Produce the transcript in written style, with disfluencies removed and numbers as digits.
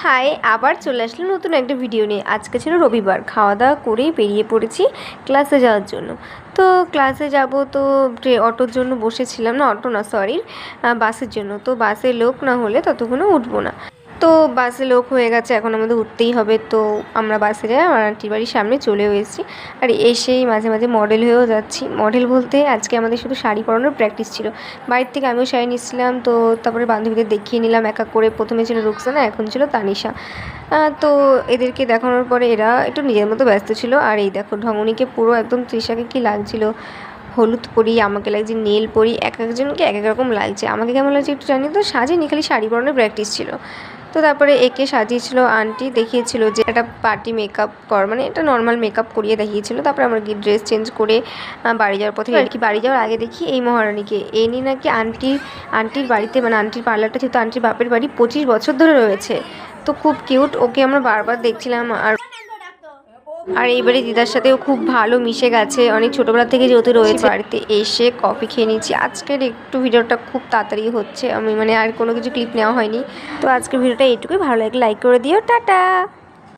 High, আবার চলে আসলাম নতুন একটা ভিডিও নিয়ে। আজকে ছিল রবিবার, খাওয়া দাওয়া করেই বেরিয়ে পড়েছি ক্লাসে যাওয়ার জন্য। তো ক্লাসে যাব তো অটোর জন্য বসেছিলাম, না অটো না সরি, বাসের জন্য। তো বাসে লোক না হলে ততক্ষণে উঠবো না। তো বাসে লোক হয়ে গেছে, এখন আমাদের উঠতেই হবে। তো আমরা বাসে যাই, আমার আন্টির বাড়ির সামনে চলেও এসেছি। আর এসেই মাঝে মাঝে মডেল হয়েও যাচ্ছি। মডেল বলতে আজকে আমাদের শুধু শাড়ি পরানোর প্র্যাকটিস ছিল। বাড়ির থেকে আমিও শাড়ি নিচ্ছিলাম, তো তারপরে বান্ধবীদের দেখিয়ে নিলাম এক এক করে। প্রথমে ছিল রুকসানা, এখন ছিল তানিশা। তো এদেরকে দেখানোর পরে এরা একটু নিজের মতো ব্যস্ত ছিল। আর এই দেখো ঢঙ্গনিকে পুরো একদম তৃষাকে কী লাগছিল, হলুদ পরি, আমাকে লাগছে নীল পরি, এক একজনকে এক এক রকম লাগছে। আমাকে কেমন লাগছে একটু জানি, তো সাজিনি, খালি শাড়ি পরানোর প্র্যাকটিস ছিল। তো তারপরে একে সাজিয়েছিল আন্টি, দেখিয়েছিল যে একটা পার্টি মেকআপ কর, মানে এটা নর্মাল মেকআপ করিয়ে দেখিয়েছিল। তারপরে আমার কি ড্রেস চেঞ্জ করে বাড়ি যাওয়ার পথে আর কি, বাড়ি যাওয়ার আগে দেখি এই মহারানীকে এ নিয়ে নাকি আন্টির বাড়িতে, মানে আন্টির পার্লারটা যেহেতু আন্টির বাপের বাড়ি 25 বছর ধরে রয়েছে, তো খুব কিউট। ওকে আমরা বারবার দেখছিলাম। আর এইবারে দিদার সাথেও খুব ভালো মিশে গেছে, অনেক ছোটোবেলা থেকে যেহেতু রয়েছে। বাড়িতে এসে কফি খেয়ে নিচ্ছি। আজকের একটু ভিডিওটা খুব তাড়াতাড়ি হচ্ছে, আমি মানে আর কোনো কিছু ক্লিপ নেওয়া হয়নি। তো আজকের ভিডিওটা এইটুকুই, ভালো লাগে লাইক করে দিও, টাটা।